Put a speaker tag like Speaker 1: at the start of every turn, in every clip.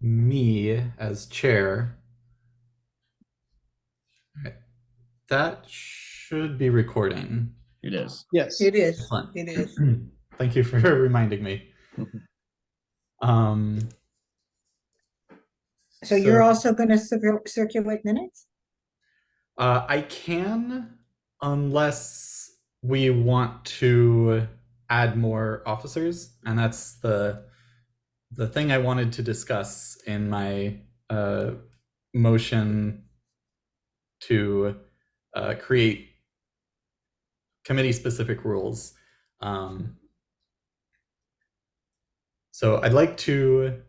Speaker 1: me as chair. Right. That should be recording.
Speaker 2: It is.
Speaker 3: Yes.
Speaker 4: It is.
Speaker 1: Excellent.
Speaker 4: It is.
Speaker 1: Thank you for reminding me. Um,
Speaker 4: So you're also going to circulate minutes?
Speaker 1: I can, unless we want to add more officers, and that's the thing I wanted to discuss in my motion to create committee-specific rules. So I'd like to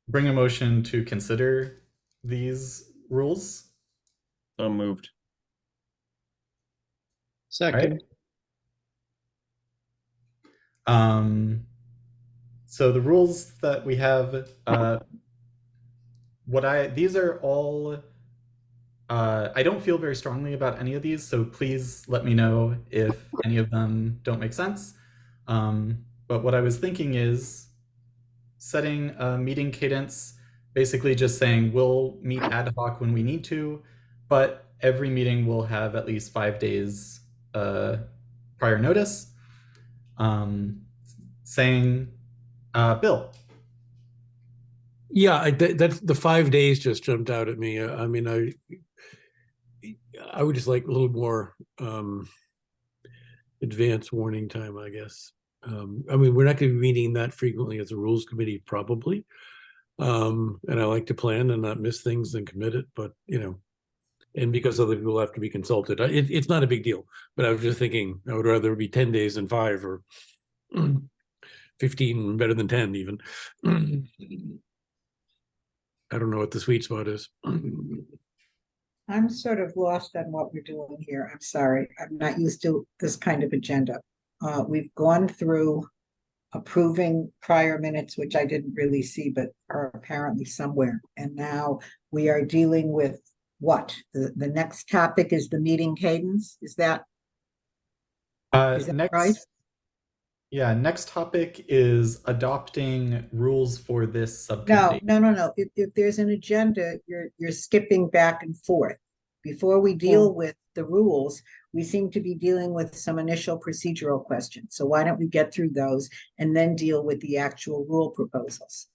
Speaker 1: bring a motion to consider these rules.
Speaker 2: So moved.
Speaker 3: Second.
Speaker 1: So the rules that we have, these are all, I don't feel very strongly about any of these, so please let me know if any of them don't make sense. But what I was thinking is setting a meeting cadence, basically just saying we'll meet ad hoc when we need to, but every meeting will have at least 5 days prior notice. Saying, Bill.
Speaker 5: Yeah, that's the 5 days just jumped out at me. I mean, I would just like a little more advance warning time, I guess. I mean, we're not going to be meeting that frequently as a rules committee, probably. And I like to plan and not miss things and commit it, but and because other people have to be consulted, it's not a big deal. But I was just thinking, I would rather it be 10 days than 5 or 15, better than 10 even. I don't know what the sweet spot is.
Speaker 4: I'm sort of lost on what we're doing here. I'm sorry. I'm not used to this kind of agenda. We've gone through approving prior minutes, which I didn't really see, but are apparently somewhere. And now we are dealing with what? The next topic is the meeting cadence. Is that
Speaker 1: Next,
Speaker 4: right?
Speaker 1: Yeah, next topic is adopting rules for this subcommittee.
Speaker 4: No. If there's an agenda, you're skipping back and forth. Before we deal with the rules, we seem to be dealing with some initial procedural questions. So why don't we get through those and then deal with the actual rule proposals?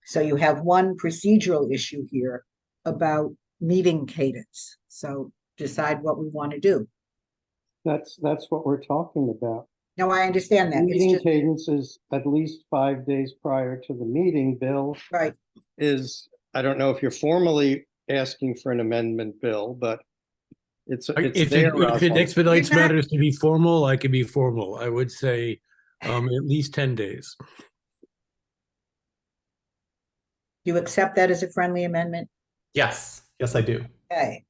Speaker 4: So you have one procedural issue here about meeting cadence. So decide what we want to do.
Speaker 3: That's what we're talking about.
Speaker 4: No, I understand that.
Speaker 3: Meeting cadence is at least 5 days prior to the meeting. Bill
Speaker 4: Right.
Speaker 3: I don't know if you're formally asking for an amendment, Bill, but it's
Speaker 5: If
Speaker 3: there.
Speaker 5: it expedites matters to be formal, I can be formal. I would say at least 10 days.
Speaker 4: Do you accept that as a friendly amendment?
Speaker 1: Yes, I do.
Speaker 4: Okay.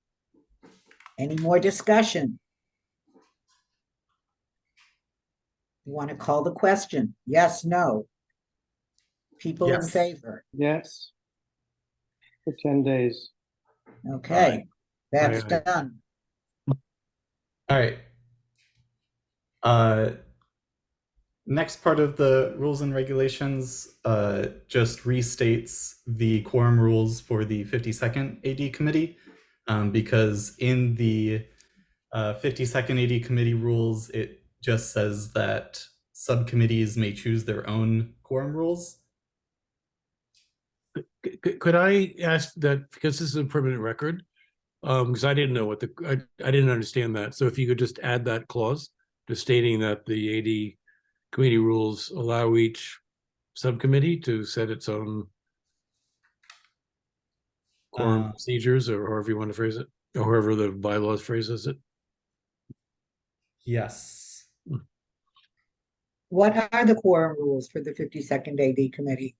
Speaker 4: Any more discussion? You want to call the question? Yes, no. People in
Speaker 1: Yes.
Speaker 4: favor?
Speaker 3: Yes. For 10 days.
Speaker 4: Okay, that's
Speaker 5: Aye.
Speaker 4: done.
Speaker 1: All right. Next part of the rules and regulations just restates the quorum rules for the 52nd AD committee, because in the 52nd AD committee rules, it just says that subcommittees may choose their own quorum rules.
Speaker 5: Could I ask that, because this is a permanent record, because I didn't know I didn't understand that. So if you could just add that clause, just stating that the AD committee rules allow each subcommittee to set its own quorum procedures, or however you want to phrase it, or however the bylaws phrases it.
Speaker 1: Yes.
Speaker 4: What are the quorum rules for the 52nd AD committee?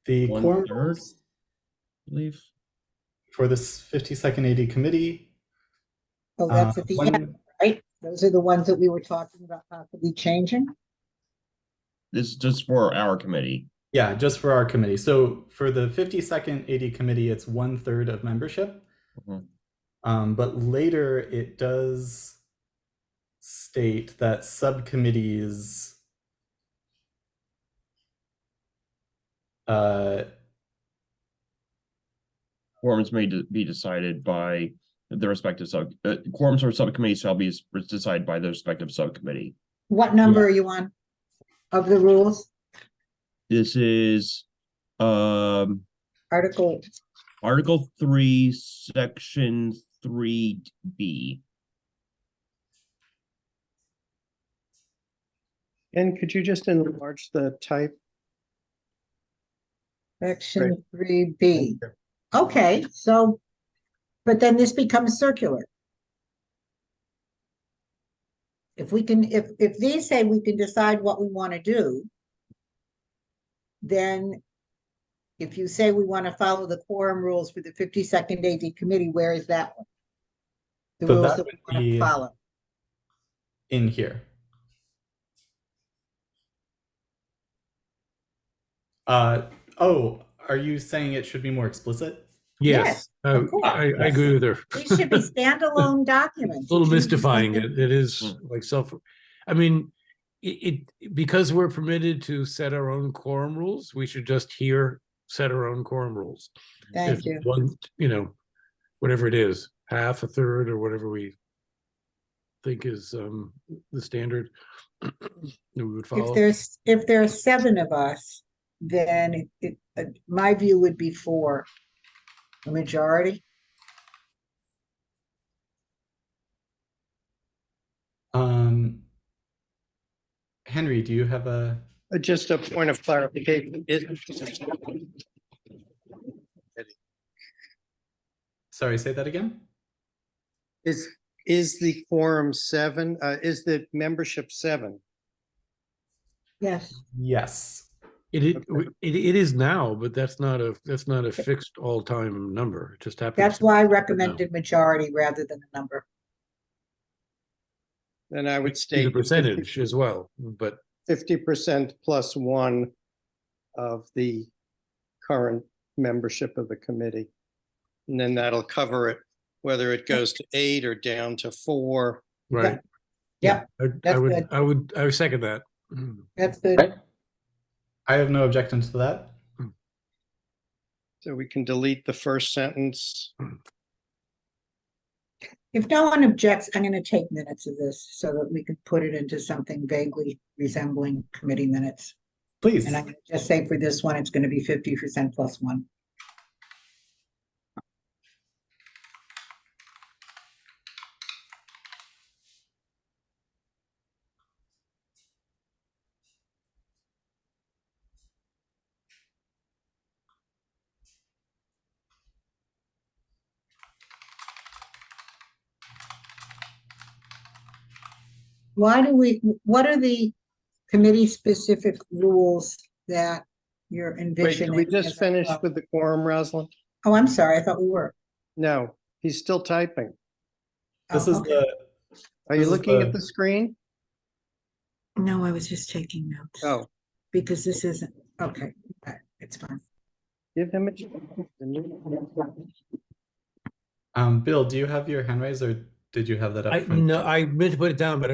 Speaker 1: The
Speaker 2: 1/3,
Speaker 1: quorum rules
Speaker 2: I believe.
Speaker 1: for this 52nd AD committee.
Speaker 4: Oh, that's at the end, right? Those are the ones that we were talking about possibly changing?
Speaker 2: This is just for our committee.
Speaker 1: Yeah, just for our committee. So for the 52nd AD committee, it's 1/3 of membership. But later it does state that subcommittees Uh,
Speaker 2: Quorums may be decided by the respective quorums or subcommittees shall be decided by the respective subcommittee.
Speaker 4: What number are you on of the rules?
Speaker 2: This is
Speaker 4: Article,
Speaker 2: Article 3, Section 3B.
Speaker 3: And could you just enlarge the type?
Speaker 4: section 3B. Okay, so, but then this becomes circular. If we can, if these say we can decide what we want to do, then if you say we want to follow the quorum rules for the 52nd AD committee, where is that one? The
Speaker 1: So
Speaker 4: rules
Speaker 1: that
Speaker 4: that we
Speaker 1: would
Speaker 4: want to
Speaker 1: be-
Speaker 4: follow.
Speaker 1: in here. Oh, are you saying it should be more explicit?
Speaker 5: Yes,
Speaker 4: of course.
Speaker 5: I agree with her.
Speaker 4: These should be standalone documents.
Speaker 5: A little
Speaker 4: It shouldn't be
Speaker 5: mystifying.
Speaker 4: something-
Speaker 5: It is like I mean, because we're permitted to set our own quorum rules, we should just here set our own quorum rules.
Speaker 4: Thank
Speaker 5: If
Speaker 4: you.
Speaker 5: one, you know, whatever it is, half, a third, or whatever we think is the standard that we would follow.
Speaker 4: If there's 7 of us, then my view would be 4, a majority.
Speaker 1: Henry, do you have a?
Speaker 3: Just a point of clarification.
Speaker 1: Sorry, say that again.
Speaker 3: Is the quorum 7? Is the membership 7?
Speaker 4: Yes.
Speaker 1: Yes.
Speaker 5: It is now, but that's not a fixed all-time number. It just happens.
Speaker 4: That's why I
Speaker 5: to be now.
Speaker 4: recommended majority rather than a number.
Speaker 3: Then I would
Speaker 5: The
Speaker 3: state
Speaker 5: percentage as well, but
Speaker 3: 50% plus 1 of the current membership of the committee. And then that'll cover it, whether it goes to 8 or down to 4.
Speaker 5: right.
Speaker 4: Yeah,
Speaker 5: I
Speaker 4: that's
Speaker 5: would,
Speaker 4: good.
Speaker 5: I would second that.
Speaker 4: That's good.
Speaker 1: I have no objection to that.
Speaker 3: So we can delete the first sentence.
Speaker 4: If no one objects, I'm going to take minutes of this so that we can put it into something vaguely resembling committee minutes.
Speaker 1: Please.
Speaker 4: And I'm going to just say for this one, it's going to be 50% plus 1. What are the committee specific rules that you're
Speaker 3: Wait,
Speaker 4: envisioning?
Speaker 3: did we just
Speaker 4: as a
Speaker 3: finish
Speaker 4: flow?
Speaker 3: with the quorum, Rosalind?
Speaker 4: Oh, I'm sorry. I thought we were.
Speaker 3: No, he's still typing.
Speaker 1: This
Speaker 4: Oh,
Speaker 1: is
Speaker 4: okay.
Speaker 1: the.
Speaker 3: Are you
Speaker 1: This is
Speaker 3: looking
Speaker 1: the-
Speaker 3: at the screen?
Speaker 4: No, I was just taking notes.
Speaker 3: Oh,
Speaker 4: Because this isn't, okay, it's fine.
Speaker 3: give him a.
Speaker 1: Bill, do you have your hand raised, or did you have that up?
Speaker 5: I
Speaker 1: from-
Speaker 5: no, I meant to put it down, but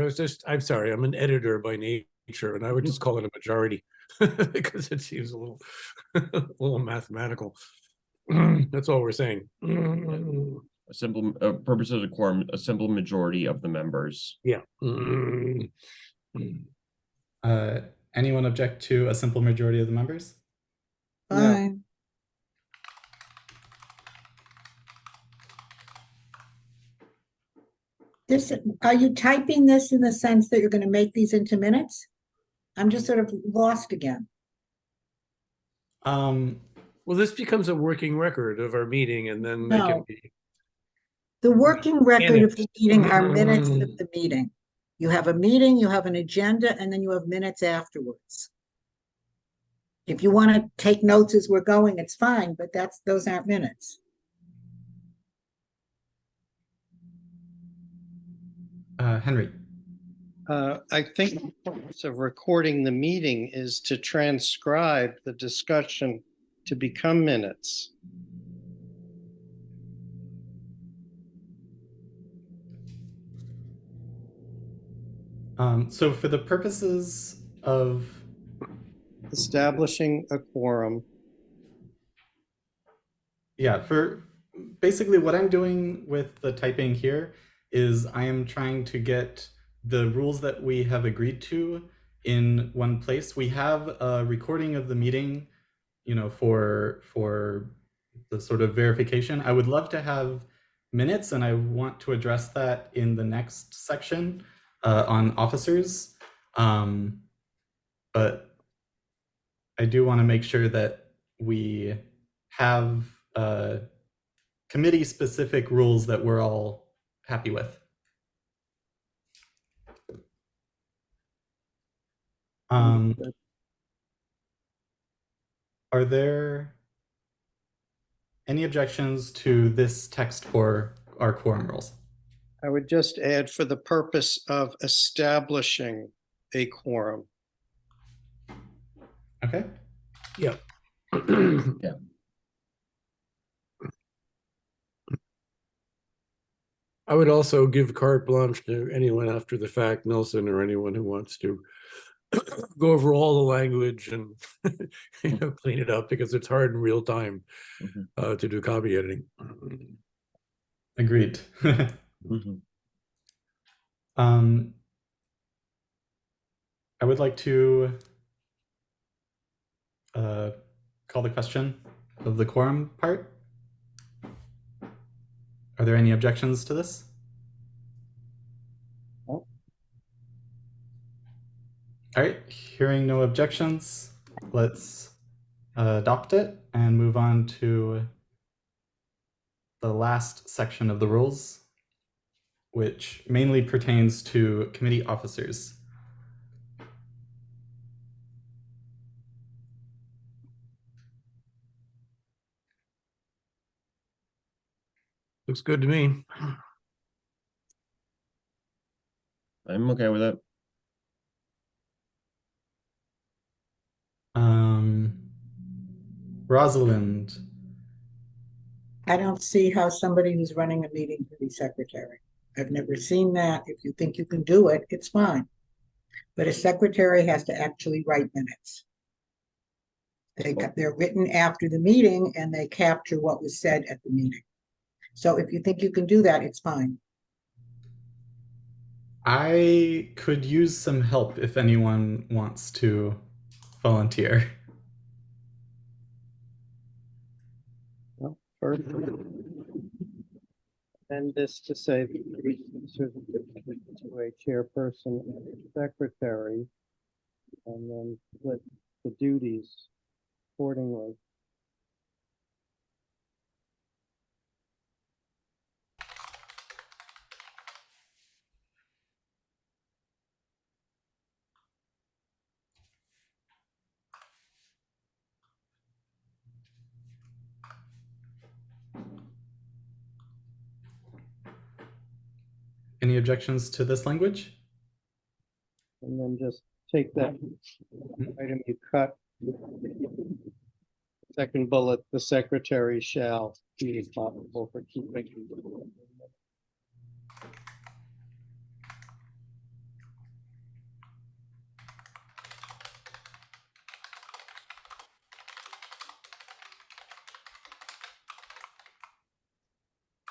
Speaker 5: I'm sorry, I'm an editor by nature, and I would just call it a majority because it seems a little, a little mathematical. That's all we're saying.
Speaker 2: A simple purposes of quorum, a simple majority of the members.
Speaker 5: Yeah.
Speaker 1: Anyone object to a simple majority of the members?
Speaker 3: No.
Speaker 4: Fine. This, are you typing this in the sense that you're going to make these into minutes? I'm just sort of lost again.
Speaker 5: Well, this becomes a working record of our meeting, and then they can
Speaker 4: No.
Speaker 5: be.
Speaker 4: The working record of the
Speaker 5: Minutes.
Speaker 4: meeting are minutes of the meeting. You have a meeting, you have an agenda, and then you have minutes afterwards. If you want to take notes as we're going, it's fine, but those aren't minutes.
Speaker 1: Henry.
Speaker 3: I think the purpose of recording the meeting is to transcribe the discussion to become minutes.
Speaker 1: So for the purposes of
Speaker 3: Establishing a quorum
Speaker 1: Yeah, for basically what I'm doing with the typing here is I am trying to get the rules that we have agreed to in one place. We have a recording of the meeting, for the sort of verification. I would love to have minutes, and I want to address that in the next section on officers. But I do want to make sure that we have committee-specific rules that we're all happy with. Are there any objections to this text for our quorum rules?
Speaker 3: I would just add for the purpose of establishing a quorum.
Speaker 1: Okay.
Speaker 5: Yeah.
Speaker 2: Yeah.
Speaker 5: I would also give carte blanche to anyone after the fact, Nelson, or anyone who wants to go over all the language and clean it up, because it's hard in real time
Speaker 2: Mhm.
Speaker 5: to do copy editing.
Speaker 1: Agreed.
Speaker 2: Mhm.
Speaker 1: I would like to call the question of the quorum part. Are there any objections to this?
Speaker 3: No.
Speaker 1: All right, hearing no objections, let's adopt it and move on to the last section of the rules, which mainly pertains to committee officers.
Speaker 5: Looks good to me.
Speaker 2: I'm okay with it.
Speaker 1: Rosalind,
Speaker 4: I don't see how somebody who's running a meeting can be secretary. I've never seen that. If you think you can do it, it's fine. But a secretary has to actually write minutes. They're written after the meeting and they capture what was said at the meeting. So if you think you can do that, it's fine.
Speaker 1: I could use some help if anyone wants to volunteer.
Speaker 3: Well, first, and this to say to a chairperson and a secretary, and then split the duties accordingly.
Speaker 1: Any objections to this language?
Speaker 3: And then just take that item you cut. Second bullet, the secretary shall be responsible for keeping.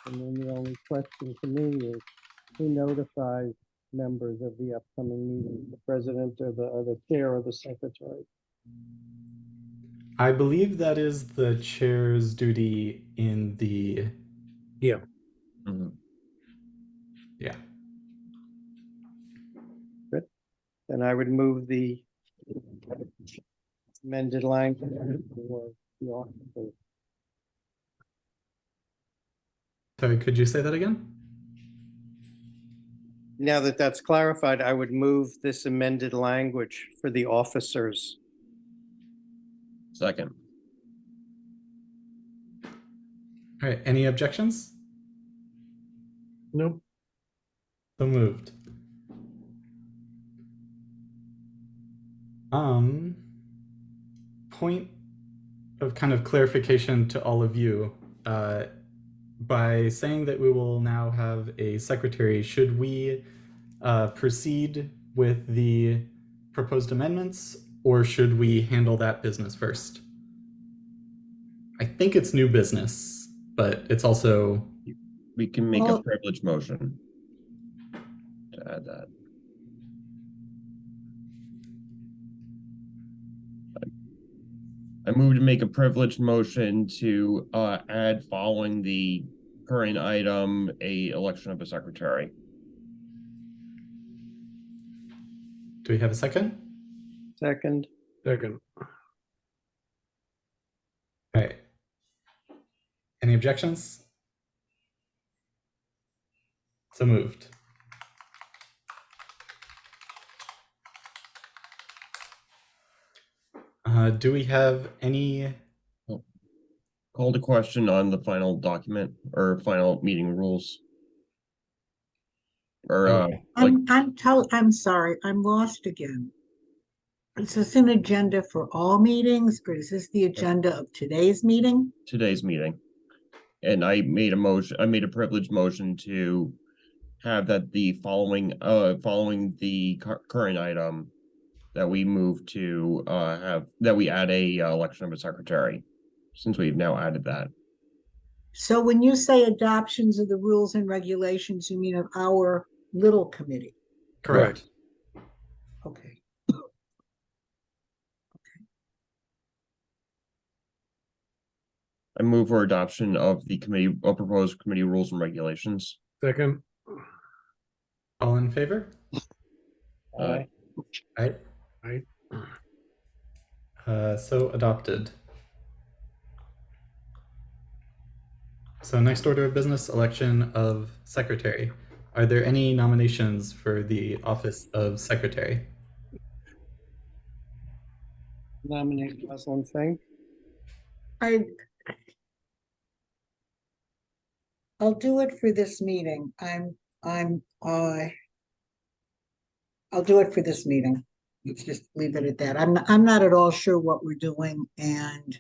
Speaker 3: And then the only question to me is, who notifies members of the upcoming meeting, the president or the chair or the secretary?
Speaker 1: I believe that is the chair's duty in the.
Speaker 5: Yeah.
Speaker 2: Mhm.
Speaker 1: Yeah.
Speaker 3: Then I would move the amended language for the officers.
Speaker 1: Sorry, could you say that again?
Speaker 3: Now that that's clarified, I would move this amended language for the officers.
Speaker 2: Second.
Speaker 1: All right, any objections?
Speaker 5: Nope.
Speaker 1: So moved. Point of kind of clarification to all of you. By saying that we will now have a secretary, should we proceed with the proposed amendments, or should we handle that business first? I think it's new business. but it's also
Speaker 2: We can make a
Speaker 4: Well-
Speaker 2: privilege motion to add that. I move to make a privileged motion to add following the current item, a election of a secretary.
Speaker 1: do we have a second?
Speaker 3: Second,
Speaker 5: Second.
Speaker 1: All right. Any objections? So moved. Do we have any?
Speaker 2: Call to question on the final document or final meeting rules. Or like,
Speaker 4: I'm sorry, I'm lost again. Is this an agenda for all meetings, or is this the agenda of today's meeting?
Speaker 2: today's meeting. And I made a privileged motion to have that the following the current item that we move to we add a election of a secretary, since we've now added that.
Speaker 4: So when you say adoptions of the rules and regulations, you mean of our little committee?
Speaker 1: Correct.
Speaker 4: Okay.
Speaker 2: I move for adoption of the proposed committee rules and regulations.
Speaker 5: Second.
Speaker 1: All in favor?
Speaker 2: Aye.
Speaker 1: Aye.
Speaker 5: Aye.
Speaker 1: So adopted. So next order of business, election of secretary. Are there any nominations for the office of secretary?
Speaker 3: nominate Rosalind Fink.
Speaker 4: I'll do it for this meeting. I'll do it for this meeting. Let's just leave it at that. I'm not at all sure what we're doing and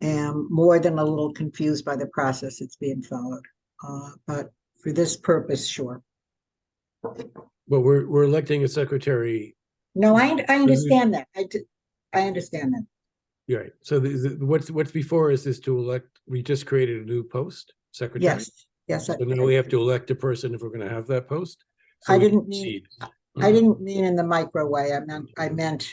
Speaker 4: am more than a little confused by the process that's being followed. But for this purpose, sure.
Speaker 5: But we're electing a secretary.
Speaker 4: No, I understand that. I understand that.
Speaker 5: You're right. So what's before us is to elect, we just created a new post, secretary.
Speaker 4: Yes.
Speaker 5: So now we have to elect a person if we're gonna have that post. So
Speaker 4: I
Speaker 5: we can
Speaker 4: didn't mean,
Speaker 5: proceed.
Speaker 4: I didn't mean in the micro way. I meant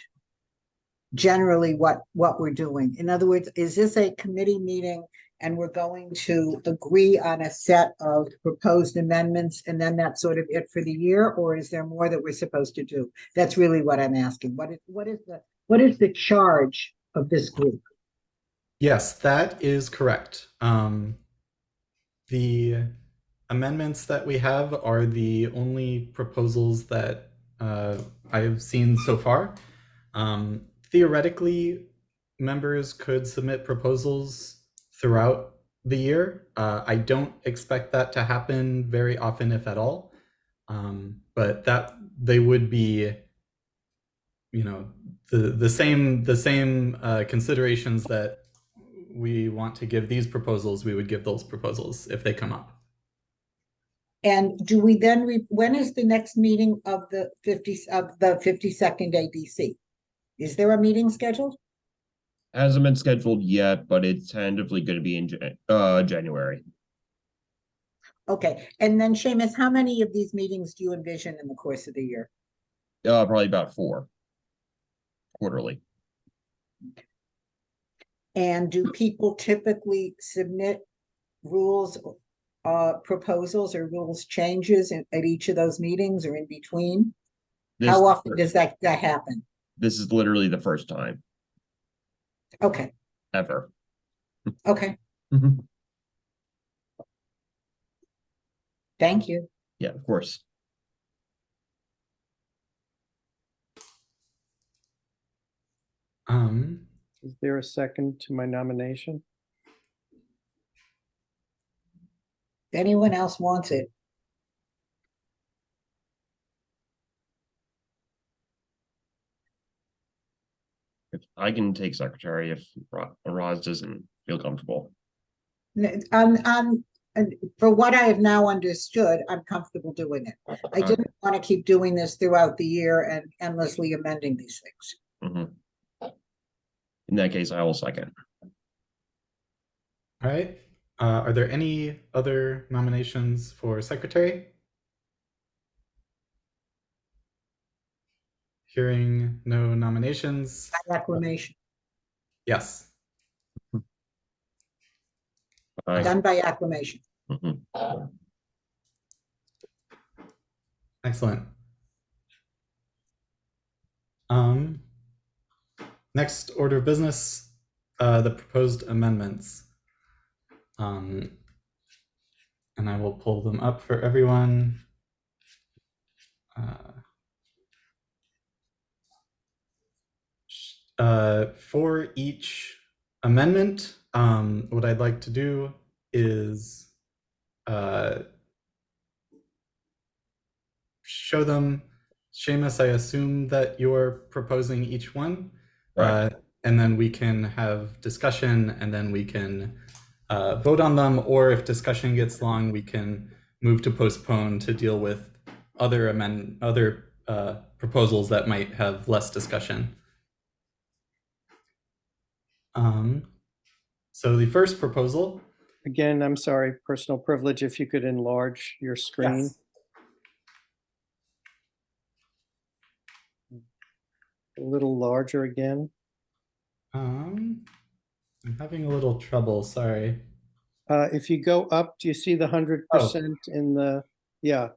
Speaker 4: generally what we're doing. In other words, is this a committee meeting and we're going to agree on a set of proposed amendments and then that's sort of it for the year? Or is there more that we're supposed to do? That's really what I'm asking. What is the charge of this group?
Speaker 1: Yes, that is correct. The amendments that we have are the only proposals that I have seen so far. Theoretically, members could submit proposals throughout the year. I don't expect that to happen very often, if at all. But that they would be, the same considerations that we want to give these proposals, we would give those proposals if they come up.
Speaker 4: And do we then, when is the next meeting of the 52nd ABC? Is there a meeting scheduled?
Speaker 2: Hasn't been scheduled yet, but it's tentatively going to be in January.
Speaker 4: Okay, and then Seamus, how many of these meetings do you envision in the course of the year?
Speaker 2: Probably about 4 quarterly.
Speaker 4: And do people typically submit rules, proposals or rules changes at each of those meetings or in between? How often does that happen?
Speaker 2: This is literally the first time
Speaker 4: Okay,
Speaker 2: ever.
Speaker 4: okay, thank you.
Speaker 2: Yeah, of course.
Speaker 3: Is there a second to my nomination?
Speaker 4: If anyone else wants it,
Speaker 2: If I can take secretary if Roz doesn't feel comfortable.
Speaker 4: for what I have now understood, I'm comfortable doing it. I didn't want to keep doing this throughout the year and endlessly amending these things.
Speaker 2: In that case, I will second.
Speaker 1: All right. Are there any other nominations for secretary? Hearing no nominations.
Speaker 4: By acclamation,
Speaker 1: Yes.
Speaker 2: Aye.
Speaker 4: done by acclamation.
Speaker 2: Mhm.
Speaker 1: Excellent. Next order of business, the proposed amendments. And I will pull them up for everyone. For each amendment, what I'd like to do is show them. Seamus, I assume that you're proposing each one,
Speaker 2: Right.
Speaker 1: and then we can have discussion, and then we can vote on them, or if discussion gets long, we can move to postpone to deal with other proposals that might have less discussion. So the first proposal.
Speaker 3: Again, I'm sorry, personal privilege, if you could enlarge your screen.
Speaker 1: Yes.
Speaker 3: A little larger again.
Speaker 1: I'm having a little trouble, sorry.
Speaker 3: If you go up, do you see the 100% in the, yeah.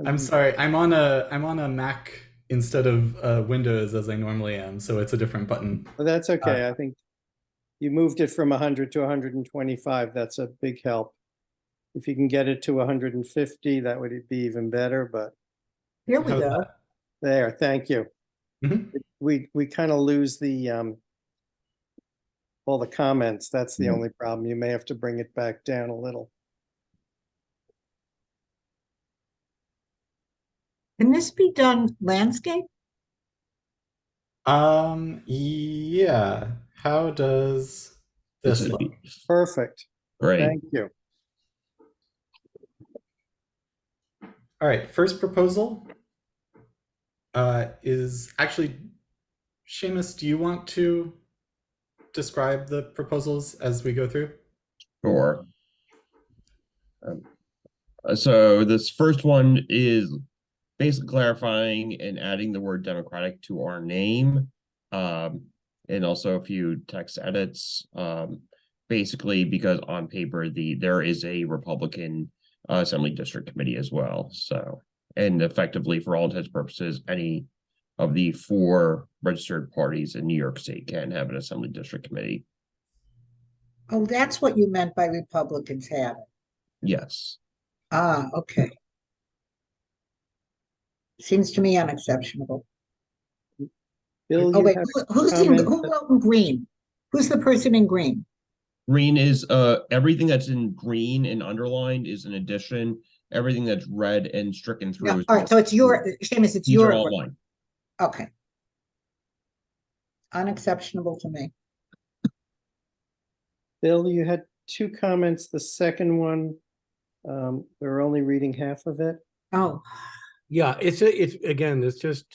Speaker 1: I'm sorry, I'm on a Mac instead of Windows as I normally am, so it's a different button.
Speaker 3: Well, that's okay. I think you moved it from 100 to 125. That's a big help. If you can get it to 150, that would be even better, but
Speaker 4: Here we
Speaker 1: How's
Speaker 4: go.
Speaker 1: that?
Speaker 3: there, thank you.
Speaker 1: Mhm.
Speaker 3: We kind of lose the all the comments. That's the only problem. You may have to bring it back down a little.
Speaker 4: Can this be done landscape?
Speaker 1: Yeah. How does this
Speaker 2: This would
Speaker 1: look?
Speaker 2: be
Speaker 3: Perfect.
Speaker 2: great.
Speaker 3: Thank you.
Speaker 1: All right, first proposal is actually, Seamus, do you want to describe the proposals as we go through?
Speaker 2: Sure. So this first one is basically clarifying and adding the word Democratic to our name, and also a few text edits. Basically, because on paper there is a Republican Assembly District Committee as well. So, and effectively, for all intents and purposes, any of the 4 registered parties in New York State can have an Assembly District Committee.
Speaker 4: Oh, that's what you meant by Republicans have it.
Speaker 2: Yes.
Speaker 4: Ah, okay. Seems to me unexceptionable.
Speaker 3: Bill,
Speaker 4: Oh,
Speaker 3: you
Speaker 4: wait,
Speaker 3: have
Speaker 4: who
Speaker 3: comment
Speaker 4: wrote in green? Who's the person in green?
Speaker 2: Green is everything that's in green and underlined is an addition. Everything that's red and stricken
Speaker 4: No,
Speaker 2: through is
Speaker 4: all right, so it's your, Seamus, it's
Speaker 2: these are
Speaker 4: your,
Speaker 2: all mine.
Speaker 4: okay. Unexceptionable to me.
Speaker 3: Bill, you had 2 comments. The second one, we're only reading half of it.
Speaker 4: Oh,
Speaker 5: Yeah, it's again, it's just,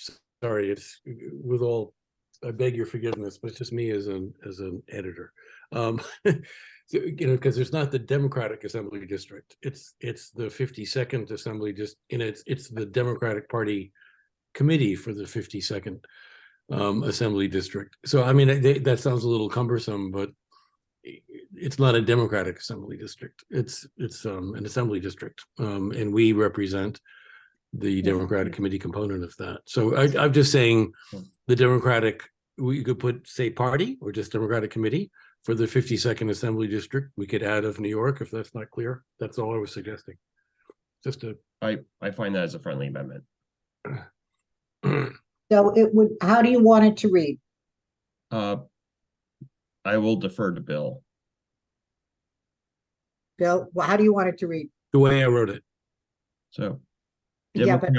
Speaker 5: sorry, it's with all, I beg your forgiveness, but it's just me as an editor. So, because there's not the Democratic Assembly District, it's the 52nd Assembly, just it's the Democratic Party Committee for the 52nd Assembly District. So I mean, that sounds a little cumbersome, but it's not a Democratic Assembly District. It's an Assembly District, and we represent the Democratic Committee component of that. So I'm just saying the Democratic, we could put, say, party or just Democratic Committee for the 52nd Assembly District. We could add of New York if that's not clear. That's all I was suggesting. Just a.
Speaker 2: I find that as a friendly amendment.
Speaker 4: so it would, how do you want it to read?
Speaker 2: I will defer to Bill.
Speaker 4: Bill, how do you want it to read?
Speaker 5: The way I wrote it.
Speaker 2: So
Speaker 4: Yeah, but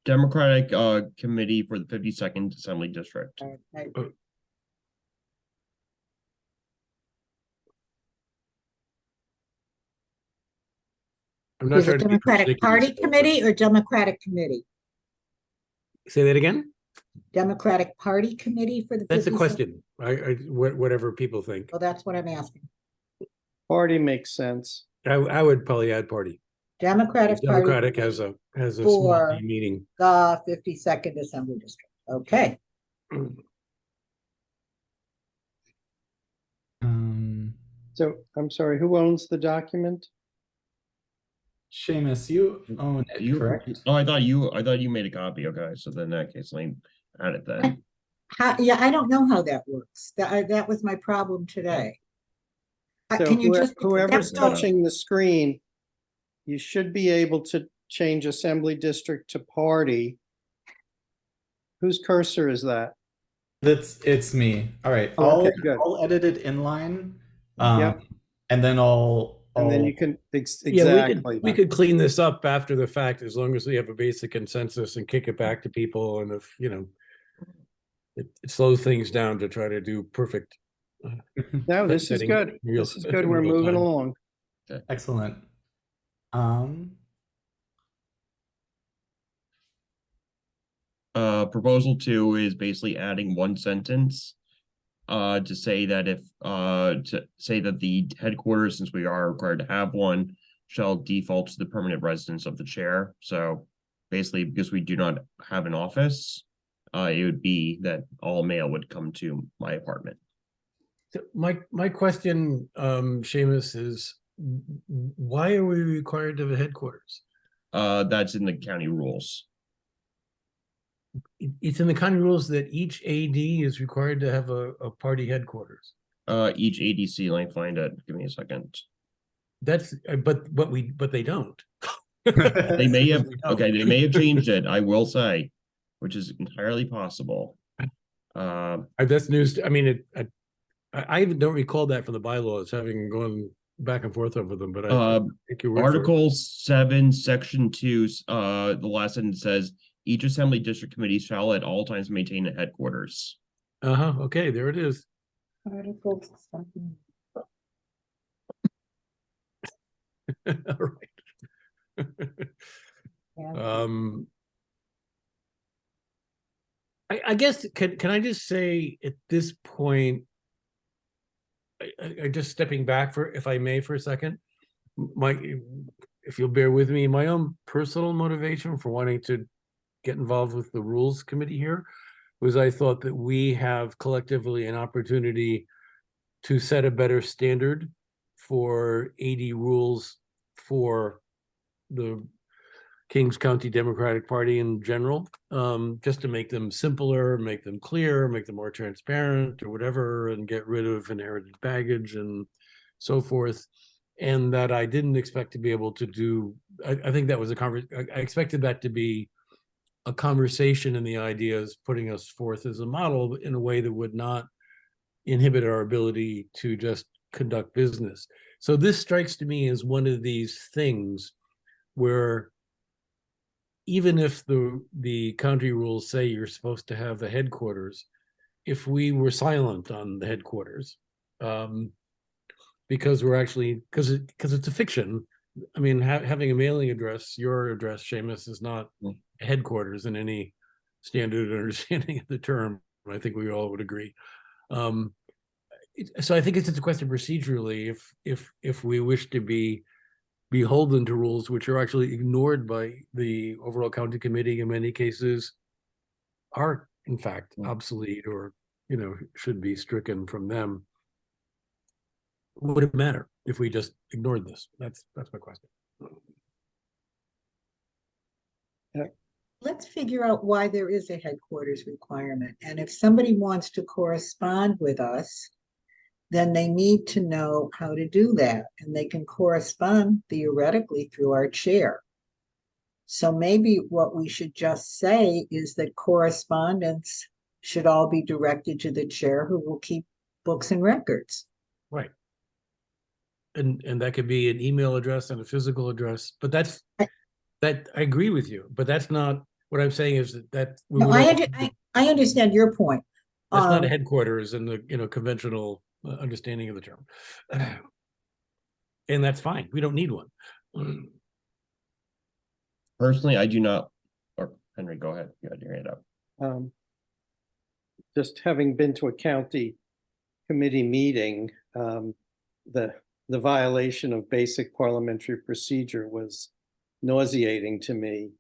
Speaker 2: Democratic Committee for the 52nd Assembly District.
Speaker 5: I'm not
Speaker 4: is
Speaker 5: trying
Speaker 4: it
Speaker 5: to be
Speaker 4: Democratic
Speaker 5: persnickety,
Speaker 4: Party
Speaker 5: so-
Speaker 4: Committee or Democratic Committee?
Speaker 5: Say that again?
Speaker 4: Democratic Party Committee for the.
Speaker 5: That's the
Speaker 4: 52nd?
Speaker 5: question. Whatever people think.
Speaker 4: Well, that's what I'm asking.
Speaker 3: Party makes sense.
Speaker 5: I would probably add party.
Speaker 4: Democratic Party
Speaker 5: Democratic has a small
Speaker 4: for-
Speaker 5: D meeting.
Speaker 4: the 52nd Assembly District. Okay,
Speaker 3: So I'm sorry, who owns the document?
Speaker 1: Seamus, you own it,
Speaker 2: You,
Speaker 1: correct?
Speaker 2: oh, I thought you made a copy. Okay, so then in that case, let me add it then.
Speaker 4: yeah, I don't know how that works. That was my problem today.
Speaker 3: So
Speaker 4: Can you just?
Speaker 3: whoever's
Speaker 4: that's all-
Speaker 3: touching the screen, you should be able to change Assembly District to party. Whose cursor is that?
Speaker 1: It's me. All right,
Speaker 3: Oh, okay, good.
Speaker 1: I'll edit it inline,
Speaker 3: Yep.
Speaker 1: and then
Speaker 3: And then
Speaker 1: I'll-
Speaker 3: you can,
Speaker 5: Yeah,
Speaker 3: exactly.
Speaker 5: we could clean this up after the fact as long as we have a basic consensus and kick it back to people. And if, it slows things down to try to do perfect.
Speaker 3: No, this is
Speaker 5: setting
Speaker 3: good.
Speaker 5: real-
Speaker 3: This is good.
Speaker 5: in
Speaker 3: We're
Speaker 5: real
Speaker 3: moving
Speaker 5: time.
Speaker 3: along.
Speaker 1: Excellent.
Speaker 2: Proposal 2 is basically adding one sentence. To say that the headquarters, since we are required to have one, shall default to the permanent residence of the chair. So basically, because we do not have an office, it would be that all mail would come to my apartment.
Speaker 5: So my question, Seamus, is why are we required to have a headquarters?
Speaker 2: That's in the county rules.
Speaker 5: It's in the county rules that each AD is required to have a party headquarters.
Speaker 2: Each ADC, let me find it. Give me a second.
Speaker 5: But they don't.
Speaker 2: They may have,
Speaker 5: We don't.
Speaker 2: okay, they may have changed it, I will say, which is entirely possible.
Speaker 5: That's news. I mean, I even don't recall that from the bylaws, having gone back and forth over them, but I think your word for it.
Speaker 2: Article 7, Section 2, the last sentence says, each assembly district committee shall at all times maintain a headquarters.
Speaker 5: Okay, there it is.
Speaker 4: Article something.
Speaker 5: All right.
Speaker 4: Yeah.
Speaker 5: I guess can I just say at this point, I just stepping back if I may, for a second, if you'll bear with me, my own personal motivation for wanting to get involved with the rules committee here was I thought that we have collectively an opportunity to set a better standard for AD rules for the Kings County Democratic Party in general, just to make them simpler, make them clear, make them more transparent or whatever, and get rid of inherited baggage and so forth. And that I didn't expect to be able to do, I think that was I expected that to be a conversation in the ideas, putting us forth as a model in a way that would not inhibit our ability to just conduct business. So this strikes to me as one of these things where even if the county rules say you're supposed to have the headquarters, if we were silent on the headquarters, because it's a fiction. I mean, having a mailing address, your address, Seamus, is not headquarters in any standard understanding of the term. I think we all would agree. So I think it's just a question procedurally, if we wish to be beholden to rules which are actually ignored by the overall county committee in many cases, are in fact obsolete or should be stricken from them. Would it matter if we just ignored this? That's my question.
Speaker 4: Let's figure out why there is a headquarters requirement. And if somebody wants to correspond with us, then they need to know how to do that. And they can correspond theoretically through our chair. So maybe what we should just say is that correspondence should all be directed to the chair, who will keep books and records.
Speaker 5: Right. And that could be an email address and a physical address, but that I agree with you, but that's not what I'm saying. Is that we
Speaker 4: No,
Speaker 5: would
Speaker 4: I understand your point.
Speaker 5: That's not a headquarters in the conventional understanding of the term, and that's fine. We don't need one.
Speaker 2: Personally, I do not. Or Henry, go ahead. You had your hand up.
Speaker 3: Just having been to a county committee meeting, the the violation of basic parliamentary procedure was nauseating to me.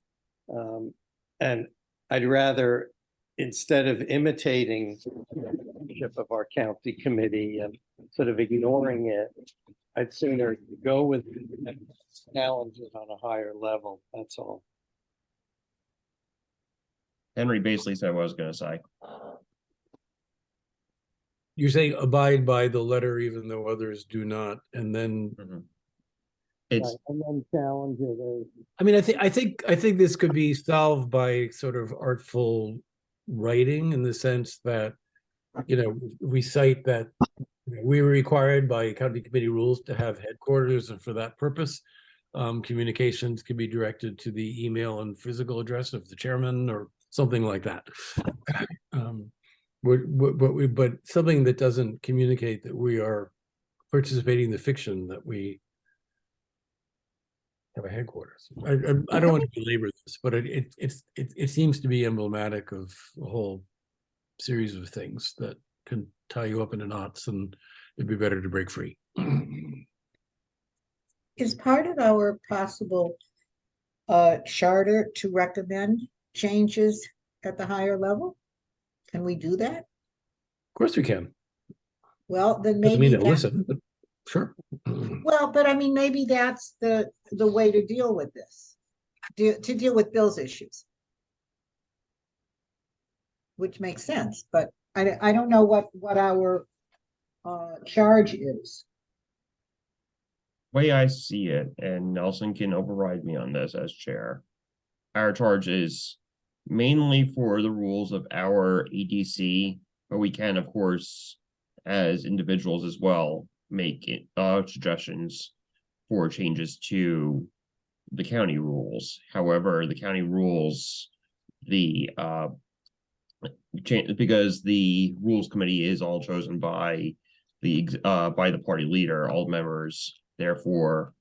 Speaker 3: And I'd rather, instead of imitating the leadership of our county committee and sort of ignoring it, I'd sooner go with challenges on a higher level. That's all.
Speaker 2: Henry basically said what I was gonna say.
Speaker 5: You're saying abide by the letter even though others do not, and then,
Speaker 2: It's,
Speaker 3: And then challenge it as
Speaker 5: I mean, I think this could be solved by sort of artful writing in the sense that, you know, we cite that we were required by county committee rules to have headquarters, and for that purpose, communications can be directed to the email and physical address of the chairman or something like that. But something that doesn't communicate that we are participating in the fiction that we have a headquarters. I don't want to belabor this, but it seems to be emblematic of a whole series of things that can tie you up into knots, and it'd be better to break free.
Speaker 4: Is part of our possible charter to recommend changes at the higher level? Can we do that?
Speaker 5: Of course we can.
Speaker 4: Well, then
Speaker 5: Doesn't
Speaker 4: maybe
Speaker 5: mean to
Speaker 4: that,
Speaker 5: listen, but sure.
Speaker 4: well, but I mean, maybe that's the way to deal with this, to deal with Bill's issues. Which makes sense, but I don't know what our charge is.
Speaker 2: way I see it, and Nelson can override me on this as chair. Our charge is mainly for the rules of our EDC, but we can, of course, as individuals as well, make it suggestions for changes to the county rules. However, the county rules, because the rules committee is all chosen by the party leader, all members. Therefore,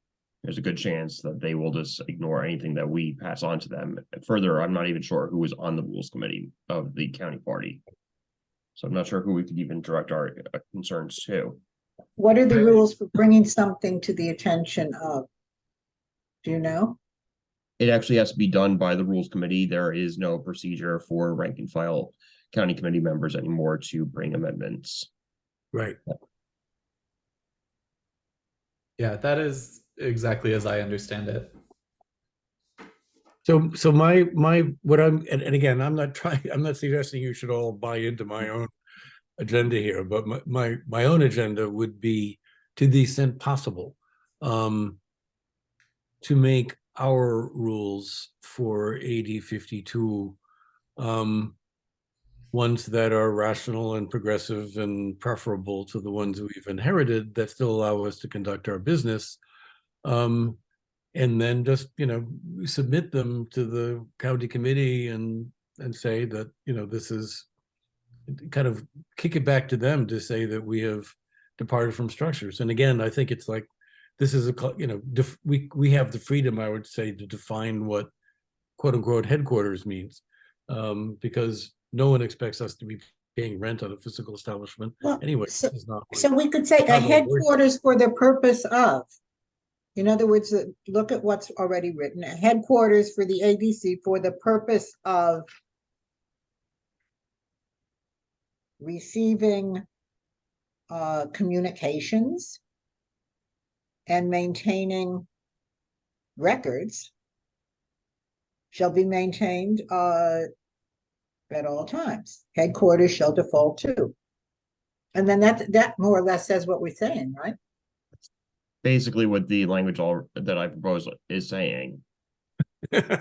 Speaker 2: there's a good chance that they will just ignore anything that we pass on to them. Further, I'm not even sure who is on the rules committee of the county party. So I'm not sure who we could even direct our concerns to.
Speaker 4: What are the rules for bringing something to the attention of? Do you know?
Speaker 2: It actually has to be done by the rules committee. There is no procedure for rank and file county committee members anymore to bring amendments.
Speaker 5: Right.
Speaker 1: Yeah, that is exactly as I understand it.
Speaker 5: So my what and again, I'm not suggesting you should all buy into my own agenda here, but my own agenda would be, to the extent possible, to make our rules for AD 52 ones that are rational and progressive and preferable to the ones we've inherited, that still allow us to conduct our business. And then just, submit them to the county committee and say that, this is kind of kick it back to them to say that we have departed from structures. And again, I think it's like, this is we have the freedom, I would say, to define what quote unquote headquarters means, because no one expects us to be paying rent on a physical establishment.
Speaker 4: Well,
Speaker 5: Anyway,
Speaker 4: so,
Speaker 5: this is not.
Speaker 4: so we could say a
Speaker 5: how that works.
Speaker 4: headquarters for the purpose of. In other words, look at what's already written, a headquarters for the ADC for the purpose of receiving communications and maintaining records shall be maintained at all times. Headquarters shall default to. And then that more or less says what we're saying, right?
Speaker 2: Basically what the language that I propose is saying.
Speaker 5: Okay.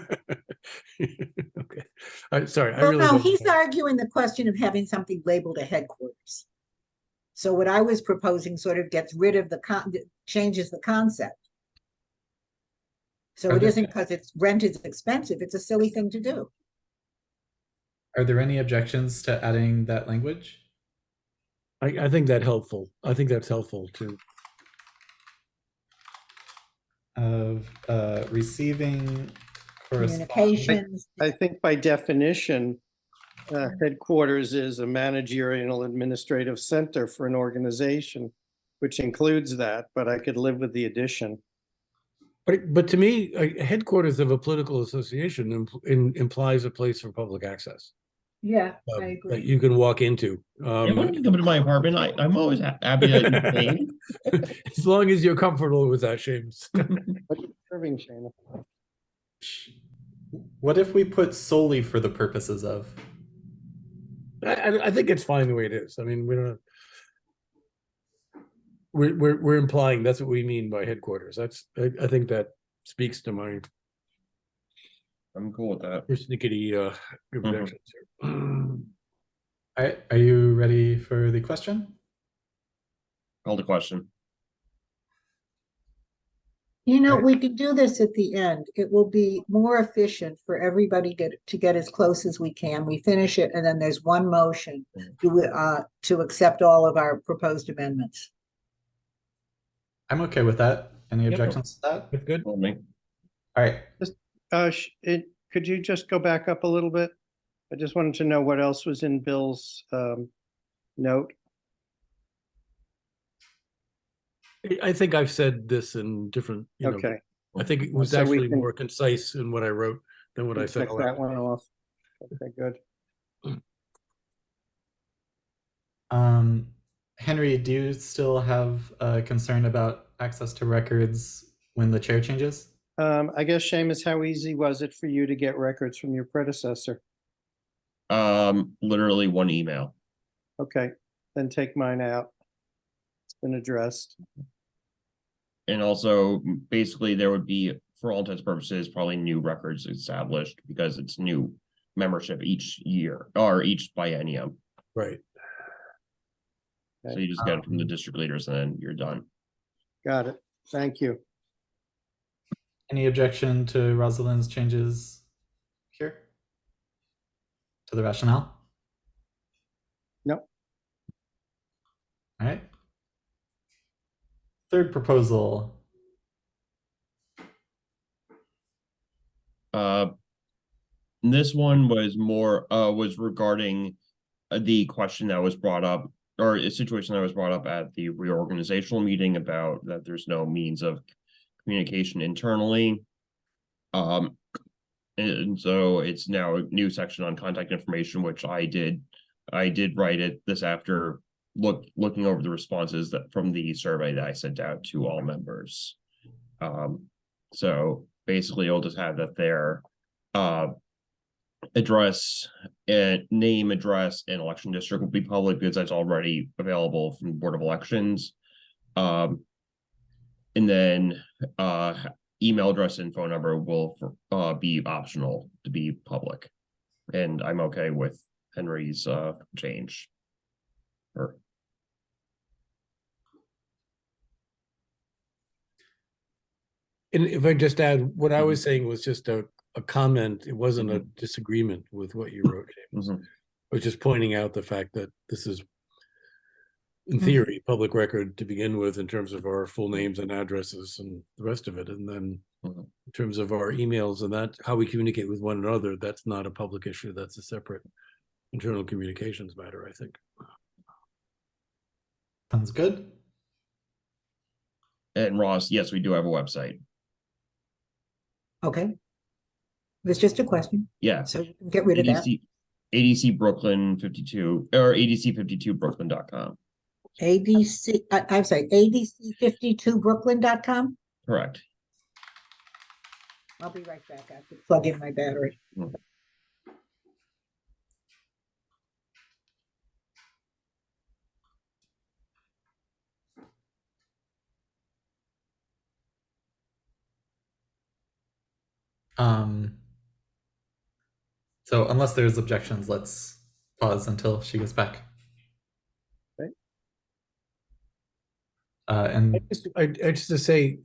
Speaker 5: Sorry, I
Speaker 4: Well,
Speaker 5: really
Speaker 4: no,
Speaker 5: don't
Speaker 4: he's
Speaker 5: know.
Speaker 4: arguing the question of having something labeled a headquarters. So what I was proposing sort of gets rid of changes the concept. So it
Speaker 1: Okay.
Speaker 4: isn't because rent is expensive, it's a silly thing to do.
Speaker 1: Are there any objections to adding that language?
Speaker 5: I think that's helpful. I think that's helpful too.
Speaker 1: Of receiving correspondence.
Speaker 4: Communications,
Speaker 3: I think by definition, headquarters is a managerial administrative center for an organization. which includes that, but I could live with the addition.
Speaker 5: But to me, a headquarters of a political association implies a place for public access.
Speaker 4: Yeah,
Speaker 5: That you can walk into.
Speaker 2: Anyone can come to my apartment. I'm always happy that you came.
Speaker 5: As long as you're comfortable with that, James.
Speaker 3: What are you serving, Shana?
Speaker 1: What if we put solely for the purposes of?
Speaker 5: I think it's fine the way it is. I mean, we're implying that's what we mean by headquarters. I think that speaks to my
Speaker 2: I'm cool with that.
Speaker 5: persnickety objections here.
Speaker 1: All right, are you ready for the question?
Speaker 2: Call the question.
Speaker 4: You know,
Speaker 1: Right.
Speaker 4: we can do this at the end. It will be more efficient for everybody to get as close as we can. We finish it and then there's one motion to accept all of our proposed amendments.
Speaker 1: I'm okay with that. Any
Speaker 5: Yep.
Speaker 1: objections to that?
Speaker 5: That's good.
Speaker 2: Told me.
Speaker 1: All right.
Speaker 3: Could you just go back up a little bit? I just wanted to know what else was in Bill's note.
Speaker 5: I think I've said this in different,
Speaker 3: Okay.
Speaker 5: I think it was
Speaker 3: So we
Speaker 5: actually
Speaker 3: can-
Speaker 5: more concise in what I wrote than what I said.
Speaker 3: Check that one off. Okay, good.
Speaker 1: Henry, do you still have a concern about access to records when the chair changes?
Speaker 3: I guess, Seamus, how easy was it for you to get records from your predecessor?
Speaker 2: Literally one email.
Speaker 3: Okay, then take mine out. It's been addressed.
Speaker 2: And also, basically, there would be, for all intents and purposes, probably new records established because it's new membership each year or each biennium.
Speaker 5: Right.
Speaker 2: So you just get it from the district leaders and then you're done.
Speaker 3: Got it. Thank you.
Speaker 1: Any objection to Rosalind's changes here? To the rationale?
Speaker 3: No.
Speaker 1: All right. Third proposal.
Speaker 2: This one was more, was regarding the question that was brought up, or a situation that was brought up at the reorganizational meeting about that there's no means of communication internally. And so it's now a new section on contact information, which I did write it this after looking over the responses that from the survey that I sent out to all members. So basically you'll just have that their address and name, address, and election district will be public because that's already available from the Board of Elections. And then email address and phone number will be optional to be public. And I'm okay with Henry's change.
Speaker 5: And if I just add, what I was saying was just a comment. It wasn't a disagreement with what you wrote, James. I was just pointing out the fact that this is, in theory, public record to begin with in terms of our full names and addresses and the rest of it. And then in terms of our emails and that, how we communicate with one another, that's not a public issue. That's a separate internal communications matter, I think.
Speaker 1: Sounds good.
Speaker 2: And Ross, yes, we do have a website.
Speaker 4: Okay. It's just a question,
Speaker 2: Yeah.
Speaker 4: so you can get rid of that.
Speaker 2: ADC Brooklyn 52 or ADC52Brooklyn.com.
Speaker 4: ADC, I'm sorry, ADC52Brooklyn.com?
Speaker 2: Correct.
Speaker 4: I'll be right back. I have to plug in my battery.
Speaker 1: So unless there's objections, let's pause until she gets back.
Speaker 3: Okay.
Speaker 1: And
Speaker 5: I just to say,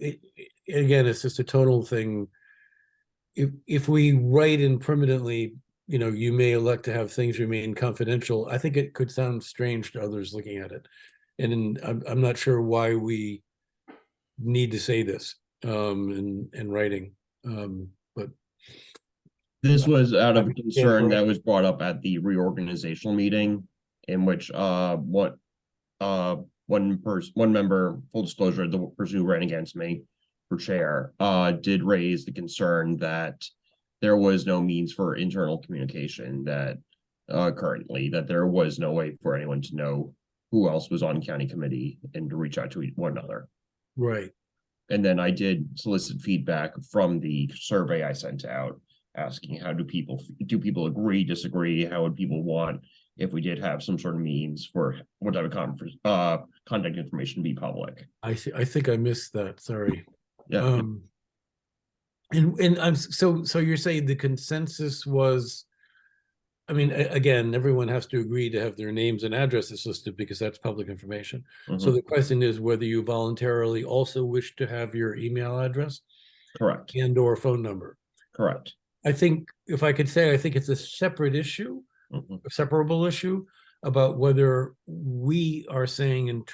Speaker 5: again, it's just a total thing. If we write in permanently, you may elect to have things remain confidential. I think it could sound strange to others looking at it. And I'm not sure why we need to say this in writing. But
Speaker 2: This was out of concern that was brought up at the reorganizational meeting, in which one one member, full disclosure, the person who ran against me for chair, did raise the concern that there was no means for internal communication that currently, that there was no way for anyone to know who else was on county committee and to reach out to one another.
Speaker 5: Right.
Speaker 2: And then I did solicit feedback from the survey I sent out, asking how do people agree, disagree? How would people want if we did have some sort of means for what type of contact information to be public?
Speaker 5: I think I missed that. Sorry.
Speaker 2: Yeah,
Speaker 5: And I'm so you're saying the consensus was, I mean, again, everyone has to agree to have their names and addresses listed because that's public information. So
Speaker 2: mhm,
Speaker 5: the question is whether you voluntarily also wish to have your email address
Speaker 2: correct,
Speaker 5: and or phone number.
Speaker 2: correct.
Speaker 5: I think if I could say, I think it's a separate issue,
Speaker 2: Mhm,
Speaker 5: a separable issue about whether we are saying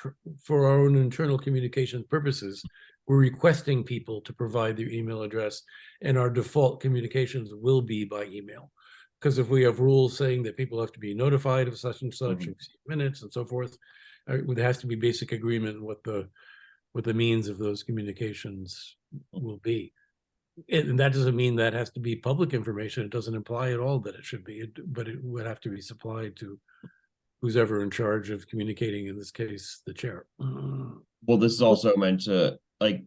Speaker 5: for our own internal communications purposes, we're requesting people to provide their email address and our default communications will be by email. Because if we have rules saying that people have to be notified of such and such,
Speaker 2: Mhm.
Speaker 5: receive minutes and so forth, there has to be basic agreement what the means of those communications will be. And that doesn't mean that has to be public information. It doesn't imply at all that it should be, but it would have to be supplied to who's ever in charge of communicating, in this case, the chair.
Speaker 2: Well, this is also meant to like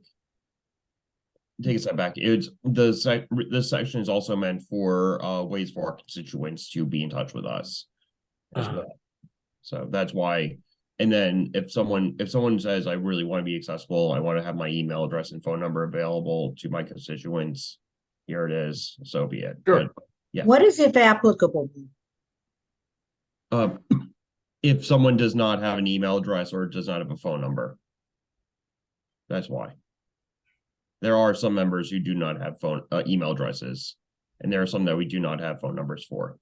Speaker 2: take a step back. This section is also meant for ways for our constituents to be in touch with us as
Speaker 5: Uh-huh.
Speaker 2: well. So that's why. And then if someone says I really want to be accessible, I want to have my email address and phone number available to my constituents, here it is. So be it.
Speaker 5: Sure.
Speaker 2: But, yeah.
Speaker 4: What is if applicable?
Speaker 2: If someone does not have an email address or does not have a phone number, that's why. There are some members who do not have email addresses, and there are some that we do not have phone numbers for.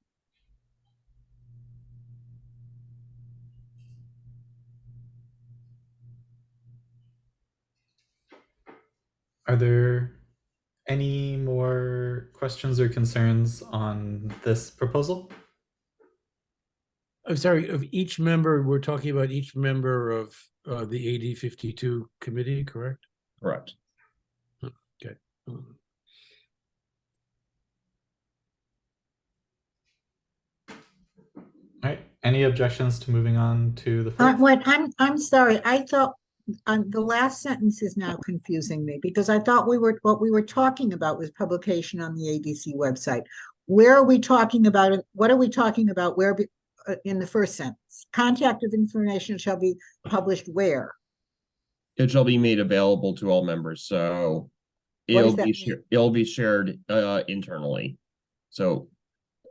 Speaker 1: Are there any more questions or concerns on this proposal?
Speaker 5: I'm sorry, of each member, we're talking about each member of the AD 52 committee, correct?
Speaker 2: Correct.
Speaker 5: Okay.
Speaker 1: All right. Any objections to moving on to the fourth?
Speaker 4: I'm sorry, I thought, the last sentence is now confusing me because I thought what we were talking about was publication on the ADC website. Where are we talking about it? What are we talking about? In the first sentence, contact of information shall be published where?
Speaker 2: It shall be made available to all members, so
Speaker 4: What does
Speaker 2: it'll
Speaker 4: that
Speaker 2: be
Speaker 4: mean?
Speaker 2: it'll be shared internally. So